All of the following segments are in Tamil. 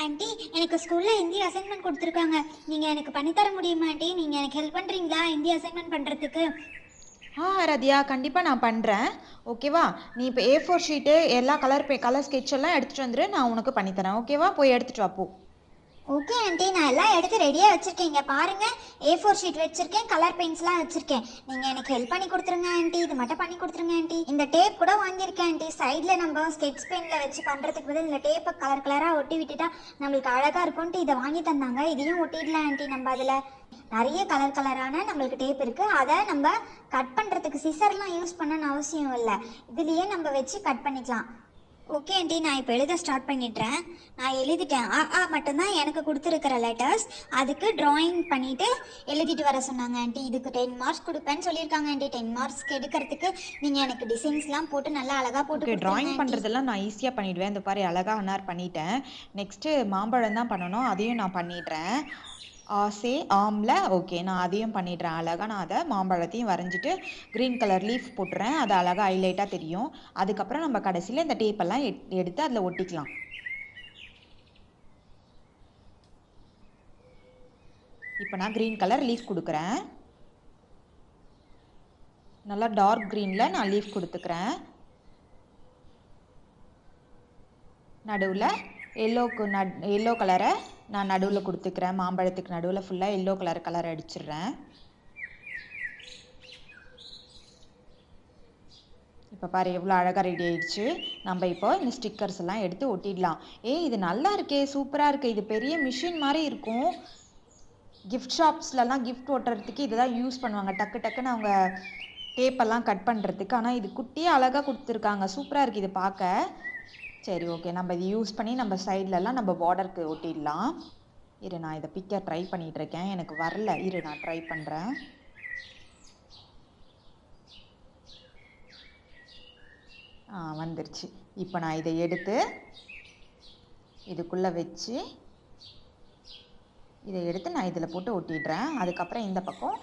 ஆண்டி, எனக்கு ஸ்கூல்ல ஹிந்தி அசைன்மெண்ட் கொடுத்துருக்காங்க. நீங்க எனக்கு பண்ணித்தர முடியுமா ஆண்டி? நீங்க எனக்கு ஹெல்ப் பண்றீங்களா ஹிந்தி அசைன்மெண்ட் பண்றதுக்கு? ரதியா, கண்டிப்பாக நான் பண்ணுறேன். ஓகேவா? நீ இப்போ A4 ஷீட்டு எல்லா கலர் ஸ்கெட்ச் எல்லாம் எடுத்துகிட்டு வந்துரு. நான் உனக்கு பண்ணித்தரேன். ஓகேவா? போய் எடுத்துகிட்டு வா போ. ஓகே ஆண்டி, நான் எல்லாம் எடுத்து ரெடியா வச்சிருக்கேன். இங்க பாருங்க, A4 ஷீட் வச்சிருக்கேன், கலர் பெயிண்ட்ஸ்லாம் வச்சிருக்கேன். நீங்க எனக்கு ஹெல்ப் பண்ணி கொடுத்துருங்க ஆண்டி. இது மட்டும் பண்ணி கொடுத்துருங்க ஆண்டி. இந்த டேப் கூட வாங்கியிருக்கேன் ஆண்டி. சைடில் நம்ம ஸ்கெட்ச் பெயிண்ட்ல வச்சு பண்றதுக்கு பதில் இந்த டேப்பை கலர் கலரா ஒட்டி விட்டுட்டா நம்மளுக்கு அழகா இருக்கும்ட்டு இதை வாங்கி தந்தாங்க. இதையும் ஒட்டிடலாம் ஆண்டி. நம்ம அதுல நிறைய கலர் கலரான நம்மளுக்கு டேப் இருக்கு. அதை நம்ம கட் பண்றதுக்கு சிசர்லாம் யூஸ் பண்ணணும்னு அவசியம் இல்லை. இதுலயே நம்ம வச்சு கட் பண்ணிக்கலாம். ஓகே ஆண்டி, நான் இப்போ எழுத ஸ்டார்ட் பண்ணிடுறேன். நான் எழுதிட்டேன். மட்டும்தான் எனக்கு கொடுத்துருக்கிற லெட்டர்ஸ். அதுக்கு ட்ராயிங் பண்ணிட்டு எழுதிட்டு வர சொன்னாங்க ஆண்டி. இதுக்கு 10 மார்க்ஸ் கொடுப்பேன்னு சொல்லியிருக்காங்க ஆண்டி. 10 மார்க்ஸ்க்கு எடுக்கிறதுக்கு நீங்கள் எனக்கு டிசைன்ஸ்லாம் போட்டு நல்லா அழகாக போட்டு ஓகே, கொடுத்துருங்க ட்ராயிங் ஆண்டி. பண்ணுறதெல்லாம் நான் ஈஸியாக பண்ணிவிடுவேன். இந்த பாரு, அழகாக ஹனார் பண்ணிட்டேன். நெக்ஸ்ட்டு மாம்பழம் தான் பண்ணணும். அதையும் நான் பண்ணிடுறேன். ஆசே ஆம்ல. ஓகே, நான் அதையும் பண்ணிடுறேன். அழகாக நான் அதை மாம்பழத்தையும் வரைஞ்சிட்டு க்ரீன் கலர் லீஃப் போட்டுறேன். அது அழகாக ஹைலைட்டாக தெரியும். அதுக்கப்புறம் நம்ம கடைசியில் இந்த டேப்பெல்லாம் எடுத்து அதில் ஒட்டிக்கலாம். இப்போ நான் க்ரீன் கலர் லீஃப் கொடுக்குறேன். நல்லா டார்க் க்ரீனில் நான் லீஃப் கொடுத்துக்கிறேன். நடுவில் எல்லோ கலரை நான் நடுவில் கொடுத்துக்கிறேன். மாம்பழத்துக்கு நடுவில் ஃபுல்லாக எல்லோ கலர் அடிச்சிடுறேன். இப்போ பாரு, எவ்வளோ அழகாக ரெடி ஆயிடுச்சு. நம்ம இப்போ இந்த ஸ்டிக்கர்ஸ் எல்லாம் எடுத்து ஒட்டிடலாம். இது நல்லா இருக்கே, சூப்பராக இருக்குது. இது பெரிய மிஷின் மாதிரி இருக்கும். கிஃப்ட் ஷாப்ஸ்லலாம் கிஃப்ட் ஒட்டுறதுக்கு இதுதான் யூஸ் பண்ணுவாங்க. டக்குன்னு அவங்க டேப்பெல்லாம் கட் பண்ணுறதுக்கு. ஆனால் இது குட்டியாக அழகாக கொடுத்துருக்காங்க. சூப்பராக இருக்குது இது பார்க்க. சரி, ஓகே, நம்ம இது யூஸ் பண்ணி நம்ம சைட்லலாம் நம்ம பார்டருக்கு ஒட்டிடலாம். நான் இதை ட்ரை பண்ணிட்டு இருக்கேன். எனக்கு வரல. நான் ட்ரை பண்ணுறேன். வந்துருச்சு. இப்போ நான் இதை எடுத்து இதுக்குள்ளே வச்சு இதை எடுத்து நான் இதில் போட்டு ஒட்டிடுறேன். அதுக்கப்புறம் இந்த பக்கம்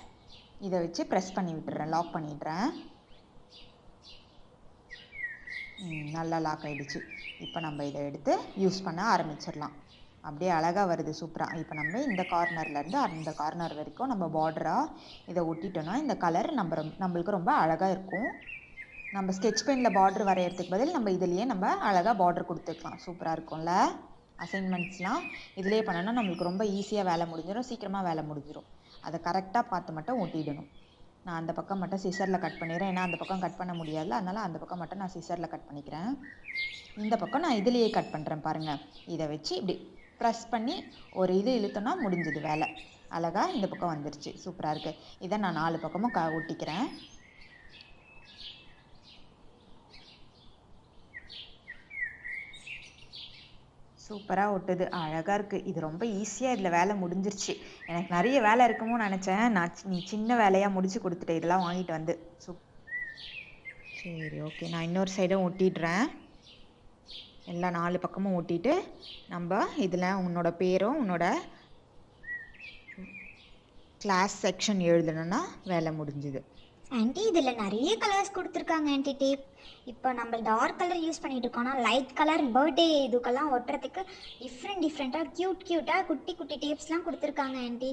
இதை வச்சு ப்ரெஸ் பண்ணி விட்டுறேன், லாக் பண்ணிடுறேன். நல்லா லாக் ஆகிடுச்சு. இப்போ நம்ம இதை எடுத்து யூஸ் பண்ண ஆரம்பிச்சிடலாம். அப்படியே அழகாக வருது, சூப்பராக. இப்போ நம்ம இந்த கார்னர்லேருந்து அந்த கார்னர் வரைக்கும் நம்ம பார்டராக இதை ஒட்டிட்டோன்னா இந்த கலர் நம்மளுக்கு ரொம்ப அழகாக இருக்கும். நம்ம ஸ்கெட்ச் பெயினில் பார்டர் வரைகிறதுக்கு பதில் நம்ம இதுலேயே நம்ம அழகாக பார்டர் கொடுத்துக்கலாம். சூப்பராக இருக்கும்ல. அசைன்மெண்ட்ஸ்லாம் இதிலே பண்ணோன்னா நம்மளுக்கு ரொம்ப ஈஸியாக வேலை முடிஞ்சிடும், சீக்கிரமாக வேலை முடிஞ்சிடும். அதை கரெக்டாக பார்த்து மட்டும் ஒட்டிடணும். நான் அந்த பக்கம் மட்டும் சிசரில் கட் பண்ணிடுறேன். ஏன்னா அந்த பக்கம் கட் பண்ண முடியாது, அதனால் அந்த பக்கம் மட்டும் நான் சிசரில் கட் பண்ணிக்கிறேன். இந்த பக்கம் நான் இதுலேயே கட் பண்ணுறேன் பாருங்கள். இதை வச்சு இப்படி ப்ரெஸ் பண்ணி ஒரு இது இழுத்தோன்னா முடிஞ்சது வேலை. அழகாக இந்த பக்கம் வந்துருச்சு, சூப்பராக இருக்குது. இதை நான் 4 பக்கமும் ஒட்டிக்கிறேன். சூப்பராக ஒட்டுது, அழகாக இருக்குது. இது ரொம்ப ஈஸியாக இதில் வேலை முடிஞ்சிருச்சு. எனக்கு நிறைய வேலை இருக்குமோ நினச்சேன். நீ சின்ன வேலையாக முடிச்சு கொடுத்துட்டேன் இதெல்லாம் வாங்கிட்டு வந்து. சரி, ஓகே, நான் இன்னொரு சைடும் ஒட்டிடுறேன். எல்லா 4 பக்கமும் ஒட்டிட்டு நம்ம இதில் உன்னோட பேரும் உன்னோட கிளாஸ் செக்ஷன் எழுதணும்னா வேலை முடிஞ்சுது. ஆண்டி, இதில் நிறைய கலர்ஸ் கொடுத்துருக்காங்க ஆண்டி டேப். இப்போ நம்ம டார்க் கலர் யூஸ் பண்ணிட்டு இருக்கோம்னா லைட் கலர் பர்த்டே இதுக்கெல்லாம் ஒட்டுறதுக்கு டிஃப்ரெண்ட்டாக க்யூட்டாக குட்டி குட்டி டேப்ஸ்லாம் கொடுத்துருக்காங்க ஆண்டி.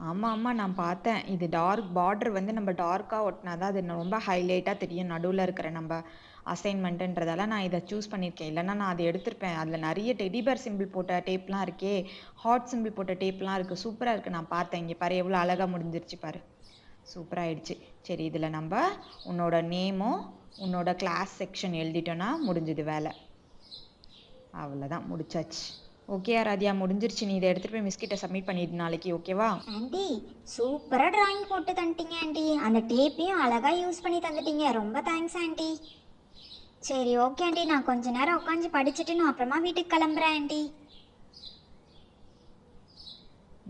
ஆமாம், நான் பார்த்தேன். இது டார்க் பார்டர் வந்து நம்ம டார்க்காக ஒட்டினா தான் அது ரொம்ப ஹைலைட்டாக தெரியும். நடுவில் இருக்கிற நம்ம அசைன்மெண்ட்டுன்றதால நான் இதை சூஸ் பண்ணியிருக்கேன். இல்லைன்னா நான் அதை எடுத்திருப்பேன். அதில் நிறைய டெடிபேர் சிம்பிள் போட்ட டேப்லாம் இருக்கே, ஹார்ட் சிம்பிள் போட்ட டேப்லாம் இருக்குது. சூப்பராக இருக்குது. நான் பார்த்தேன். இங்கே பாரு, எவ்வளோ அழகாக முடிஞ்சிருச்சு பாரு, சூப்பராகிடுச்சு. சரி, இதில் நம்ம உன்னோட நேமும் உன்னோட கிளாஸ் செக்ஷன் எழுதிட்டோன்னா முடிஞ்சது வேலை. அவ்வளோதான், முடிச்சாச்சு. ஓகே ராதியா, முடிஞ்சிருச்சு. நீ இதை எடுத்துகிட்டு போய் மிஸ்கிட்ட சப்மிட் பண்ணிடு நாளைக்கு, ஓகேவா? ஆண்டி, சூப்பராக ட்ராயிங் போட்டு தந்துட்டீங்க ஆண்டி. அந்த டேப்பையும் அழகாக யூஸ் பண்ணி தந்துட்டீங்க. ரொம்ப தேங்க்ஸ் ஆண்டி. சரி, ஓகே ஆண்டி, நான் கொஞ்ச நேரம் உட்காந்து படிச்சுட்டு நான் அப்புறமா வீட்டுக்கு கிளம்புறேன் ஆண்டி.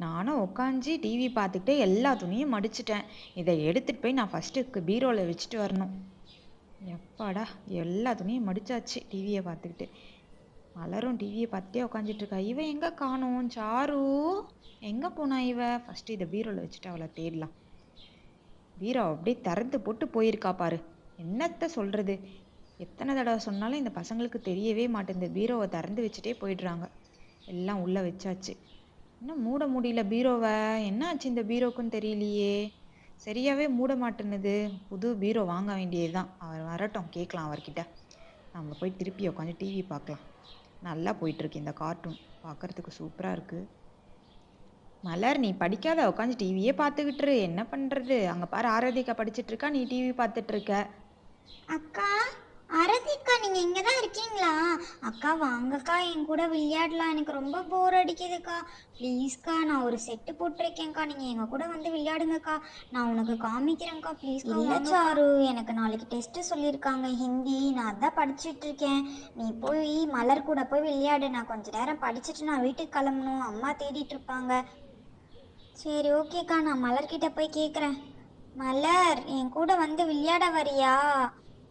நானும் உட்காந்து டிவி பார்த்துக்கிட்டே எல்லா துணியும் மடிச்சிட்டேன். இதை எடுத்துகிட்டு போய் நான் ஃபஸ்ட்டு பீரோவில் வச்சுட்டு வரணும். எப்பாடா, எல்லா துணியும் மடிச்சாச்சு. டிவியை பார்த்துக்கிட்டு மலரும் டிவியை பார்த்துட்டே உட்காந்துட்ருக்கா. இவன் எங்கே காணோம்? சாரு எங்கே போனா இவ? ஃபஸ்ட்டு இதை பீரோவில் வச்சுட்டு அவளை தேடலாம். பீரோ அப்படியே திறந்து போட்டு போயிருக்கா பாரு. என்னத்த சொல்கிறது, எத்தனை தடவை சொன்னாலும் இந்த பசங்களுக்கு தெரியவே மாட்டேங்குது. பீரோவை திறந்து வச்சுட்டே போயிடுறாங்க. எல்லாம் உள்ளே வச்சாச்சு. இன்னும் மூட முடியல பீரோவை. என்ன ஆச்சு இந்த பீரோக்குன்னு தெரியலையே. சரியாவே மூட மாட்டேன்னுது. புது பீரோ வாங்க வேண்டியதுதான். அவர் வரட்டும், கேட்கலாம் அவர்கிட்ட. நம்ம போய் திருப்பி உட்காந்து டிவி பார்க்கலாம். நல்லா போயிட்டுருக்கு இந்த கார்ட்டூன். பார்க்கறதுக்கு சூப்பராக இருக்குது. மலர், நீ படிக்காத, உட்காந்து டிவியே பார்த்துக்கிட்டுரு. என்ன பண்ணுறது? அங்கே பாரு, ஆராதிகா படிச்சிட்டு இருக்கா, நீ டிவி பார்த்துட்டு இருக்க. அக்கா, அரதிக்கா, நீங்க இங்க தான் இருக்கீங்களா? அக்கா வாங்கக்கா, என் கூட விளையாடலாம். எனக்கு ரொம்ப போர் அடிக்குதுக்கா. ப்ளீஸ்க்கா, நான் ஒரு செட்டு போட்டிருக்கேன்க்கா, நீங்க எங்க கூட வந்து விளையாடுங்கக்கா. நான் உனக்கு காமிக்கிறேன்க்கா, ப்ளீஸ். இல்ல சாரு, எனக்கு நாளைக்கு டெஸ்ட் சொல்லியிருக்காங்க ஹிந்தி. நான் அதான் படிச்சுட்டு இருக்கேன். நீ போய் மலர் கூட போய் விளையாடு. நான் கொஞ்ச நேரம் படிச்சுட்டு நான் வீட்டுக்கு கிளம்பணும். அம்மா தேடிட்டு இருப்பாங்க. சரி ஓகேக்கா, நான் மலர்கிட்ட போய் கேட்குறேன். மலர், என் கூட வந்து விளையாட வரியா?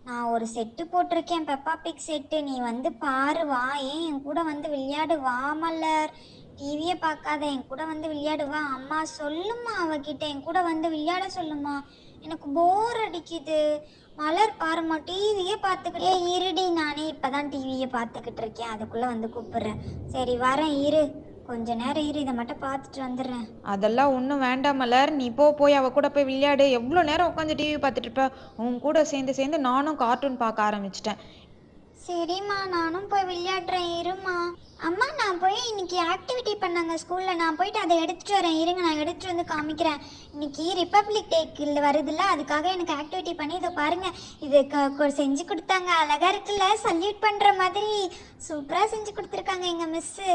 நான் ஒரு செட்டு போட்டிருக்கேன், பெப்பா பிக் செட்டு. நீ வந்து பாரு, வா. ஏன் என் கூட வந்து விளையாடு, வா மலர். டிவியே பார்க்காத, என் கூட வந்து விளையாடு, வா. அம்மா சொல்லுமா அவகிட்ட, என் கூட வந்து விளையாட சொல்லுமா. எனக்கு போர் அடிக்குது. மலர் பாருமா, டிவியே பார்த்துக்கிட்டே இருடி. நானே இப்பதான் டிவியை பார்த்துக்கிட்டு இருக்கேன், அதுக்குள்ள வந்து கூப்பிடுறேன். சரி வரேன், இரு. கொஞ்ச நேரம் இரு, இதை மட்டும் பார்த்துட்டு வந்துடுறேன். அதெல்லாம் ஒன்றும் வேண்டாம் மலர். நீ போய் அவ கூட போய் விளையாடு. எவ்வளோ நேரம் உட்காந்து டிவி பார்த்துட்டு இருப்ப? உன் கூட சேர்ந்து சேர்ந்து நானும் கார்ட்டூன் பார்க்க ஆரம்பிச்சிட்டேன். சரிம்மா, நானும் போய் விளையாடுறேன், இருமா. அம்மா, நான் போய் இன்னைக்கு ஆக்டிவிட்டி பண்ணாங்க ஸ்கூலில். நான் போயிட்டு அதை எடுத்துகிட்டு வரேன், இருங்க. நான் எடுத்துகிட்டு வந்து காமிக்கிறேன். இன்னைக்கு ரிப்பப்ளிக் டேக்கில் வருதுல்ல, அதுக்காக எனக்கு ஆக்டிவிட்டி பண்ணி இதை பாருங்கள். இது செஞ்சு கொடுத்தாங்க, அழகாக இருக்குல்ல, சல்யூட் பண்ணுற மாதிரி சூப்பராக செஞ்சு கொடுத்துருக்காங்க எங்கள் மிஸ்ஸு.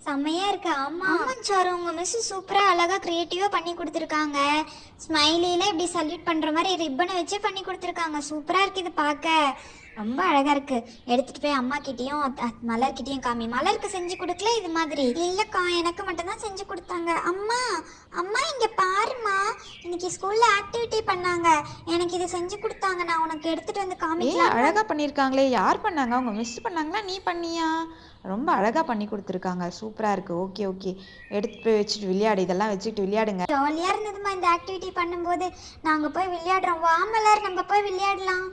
செம்மையாக இருக்கு. ஆமாம் சார், உங்கள் மிஸ்ஸு சூப்பராக அழகாக க்ரியேட்டிவாக பண்ணி கொடுத்துருக்காங்க. ஸ்மைலியில் இப்படி சல்யூட் பண்ணுற மாதிரி ரிப்பனை வச்சு பண்ணி கொடுத்துருக்காங்க. சூப்பராக இருக்குது இது பார்க்க, ரொம்ப அழகா இருக்கு. எடுத்துட்டு போய் அம்மா கிட்டயும் மலர்கிட்டயும் காமி. மலருக்கு செஞ்சு கொடுக்கல இது மாதிரி? இல்லக்கா, எனக்கு மட்டும் தான் செஞ்சு கொடுத்தாங்க. அம்மா, அம்மா இங்க பாருமா, இன்னைக்கு ஸ்கூல்ல ஆக்டிவிட்டி பண்ணாங்க, எனக்கு இது செஞ்சு கொடுத்தாங்க. நான் உனக்கு எடுத்துட்டு வந்து காமிக்கலாம். அழகா பண்ணிருக்காங்களே. யார் பண்ணாங்க? அவங்க மிஸ் பண்ணாங்களா, நீ பண்ணியா? ரொம்ப அழகா பண்ணி கொடுத்துருக்காங்க. சூப்பரா இருக்கு. ஓகே ஓகே, எடுத்து போய் வச்சுட்டு விளையாடு. இதெல்லாம் வச்சுட்டு விளையாடுங்க. ஜாலியா இருந்ததுமா இந்த ஆக்டிவிட்டி பண்ணும்போது. நாங்க போய் விளையாடுறோம், வா மலர், நம்ம போய் விளையாடலாம்.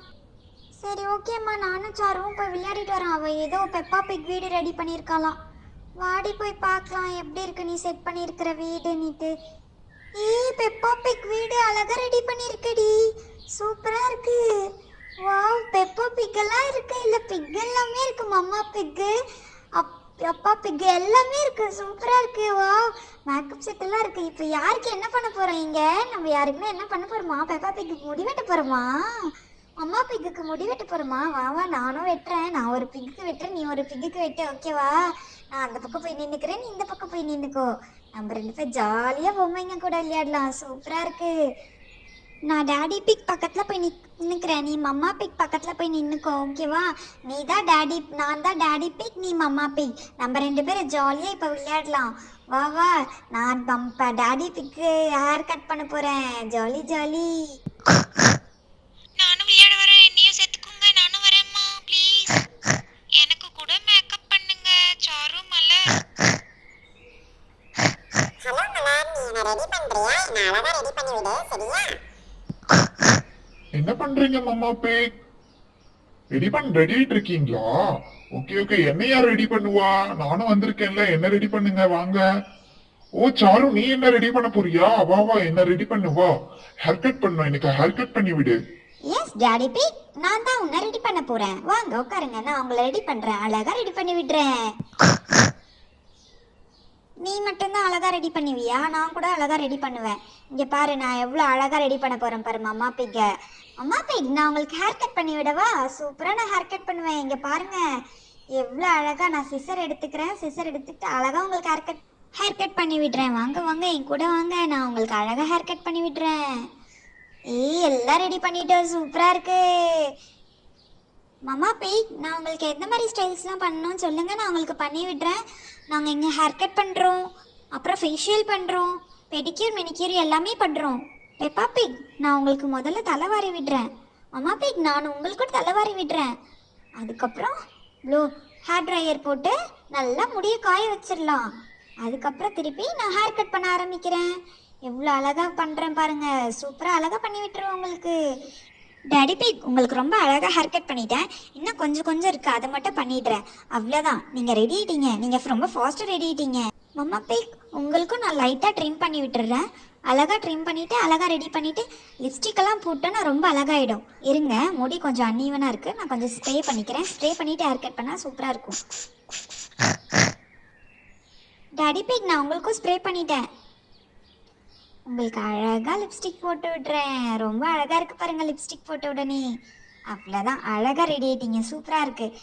சரி ஓகேம்மா, நானும் சாரும் போய் விளையாடிட்டு வரேன். அவள் ஏதோ பெப்பா பிக் வீடு ரெடி பண்ணியிருக்காளாம். வாடி போய் பார்க்கலாம் எப்படி இருக்கு நீ செட் பண்ணியிருக்கிற வீடு நீட்டு. பெப்பா பிக் வீடு அழகா ரெடி பண்ணியிருக்கடி, சூப்பராக இருக்கு. வாவ், பெப்பா பிக் எல்லாம் இருக்கு, இல்லை பிக் எல்லாமே இருக்கு. மம்மா பிக்கு, அப்பா பிக் எல்லாமே இருக்கு, சூப்பராக இருக்கு. வாவ், மேக்கப் செட் எல்லாம் இருக்கு. இப்போ யாருக்கு என்ன பண்ண போகிறோம் இங்கே? நம்ம யாருக்குமே என்ன பண்ண போகிறோமா? பெப்பா பிக்கு முடி வெட்ட போகிறோமா? அம்மா பிக்குக்கு முடி வெட்ட போறோமா? வா, நானும் வெட்டுறேன். நான் ஒரு பிக்குக்கு வெட்டுறேன், நீ ஒரு பிக்குக்கு வெட்டு, ஓகேவா? நான் அந்த பக்கம் போய் நின்னுக்கிறேன், நீ இந்த பக்கம் போய் நின்னுக்கோ. நம்ம ரெண்டு பேரும் ஜாலியா பொம்மைங்க கூட விளையாடலாம். சூப்பரா இருக்கு. நான் டாடி பிக் பக்கத்துல போய் நின்னுக்கிறேன், நீ மம்மா பிக் பக்கத்துல போய் நின்னுக்கோ, ஓகேவா? நீ தான் டாடி, நான் தான் டாடி பிக், நீ மம்மா பிக். நம்ம ரெண்டு பேரும் ஜாலியா இப்ப விளையாடலாம். வா, நான் டாடி பிக்கு ஹேர் கட் பண்ண போறேன். Jolly jolly. நானும் விளையாட வரேன், என்னையும் சேர்த்துக்கோங்க. நானும் வரேம்மா, ப்ளீஸ். எனக்கு கூட மேக்கப் பண்ணுங்க, சாரு மலர். ஹலோ மலர், நீ என்ன ரெடி பண்றியா? நான் அழகா ரெடி பண்ணி விடு, சரியா? என்ன பண்றீங்க மம்மா பிக்? ரெடி ஆயிட்டு இருக்கீங்களா? ஓகே ஓகே, என்ன யார் ரெடி பண்ணுவா? நானும் வந்திருக்கேன்ல, என்ன ரெடி பண்ணுங்க வாங்க. ஓ சாரு, நீ என்ன ரெடி பண்ண போறியா? வா, என்ன ரெடி பண்ணுவா. ஹேர் கட் பண்ணும், எனக்கு ஹேர் கட் பண்ணி விடு. எஸ் டாடி பிக், நான் தான் உன்னை ரெடி பண்ண போறேன். வாங்க உட்காருங்க, நான் உங்களை ரெடி பண்றேன். அழகா ரெடி பண்ணி விடுறேன். நீ மட்டும்தான் அழகா ரெடி பண்ணுவியா? நான் கூட அழகா ரெடி பண்ணுவேன். இங்க பாரு, நான் எவ்வளவு அழகா ரெடி பண்ண போறேன் பாரு மம்மா பிக்க. அம்மா பிக், நான் உங்களுக்கு ஹேர் கட் பண்ணி விடவா? சூப்பரா நான் ஹேர் கட் பண்ணுவேன். இங்க பாருங்க எவ்வளவு அழகா. நான் சிசர் எடுத்துக்கிறேன், சிசர் எடுத்துட்டு அழகா உங்களுக்கு ஹேர் கட் பண்ணி விடுறேன். வாங்க என் கூட வாங்க, நான் உங்களுக்கு அழகா ஹேர் கட் பண்ணி விடுறேன். எல்லாம் ரெடி பண்ணிட்டோம், சூப்பரா இருக்கு. மம்மா பிக், நான் உங்களுக்கு எந்த மாதிரி ஸ்டைல்ஸ்லாம் பண்ணணும்னு சொல்லுங்க, நான் உங்களுக்கு பண்ணி விடுறேன். நாங்கள் இங்கே ஹேர் கட் பண்ணுறோம், அப்புறம் ஃபேஷியல் பண்ணுறோம், பெடிக்யூர் மெனிக்யூர் எல்லாமே பண்ணுறோம். பெப்பா பிக், நான் உங்களுக்கு முதல்ல தலைவாரி விடுறேன். மம்மா பிக், நான் உங்களுக்கு தலைவாரி விடுறேன். அதுக்கப்புறம் ஹேர் ட்ரையர் போட்டு நல்லா முடிய காய வச்சிடலாம். அதுக்கப்புறம் திருப்பி நான் ஹேர் கட் பண்ண ஆரம்பிக்கிறேன். எவ்வளோ அழகாக பண்ணுறேன் பாருங்க, சூப்பராக அழகாக பண்ணி விட்டுருவேன் உங்களுக்கு. டாடி பிக் உங்களுக்கு ரொம்ப அழகாக ஹேர் கட் பண்ணிட்டேன். இன்னும் கொஞ்சம் கொஞ்சம் இருக்குது, அதை மட்டும் பண்ணிடுறேன். அவ்வளோதான், நீங்கள் ரெடி ஆயிட்டீங்க. நீங்கள் ரொம்ப ஃபாஸ்ட்டாக ரெடி ஆயிட்டீங்க. மம்மா பிக் உங்களுக்கும் நான் லைட்டாக ட்ரிம் பண்ணி விட்டுறேன். அழகாக ட்ரிம் பண்ணிவிட்டு அழகாக ரெடி பண்ணிவிட்டு லிப்ஸ்டிக்கெல்லாம் போட்டோன்னா ரொம்ப அழகாயிடும். இருங்க, முடி கொஞ்சம் அன்ஈவனாக இருக்குது, நான் கொஞ்சம் ஸ்ப்ரே பண்ணிக்கிறேன். ஸ்ப்ரே பண்ணிவிட்டு ஹேர் கட் பண்ணால் சூப்பராக இருக்கும். டாடி பிக் நான் உங்களுக்கும் ஸ்ப்ரே பண்ணிட்டேன். உங்களுக்கு அழகாக லிப்ஸ்டிக் போட்டு விட்றேன். ரொம்ப அழகாக இருக்குது பாருங்கள் லிப்ஸ்டிக் போட்ட உடனே. அவ்வளோதான், அழகாக ரெடி ஆயிட்டீங்க. சூப்பராக இருக்குது.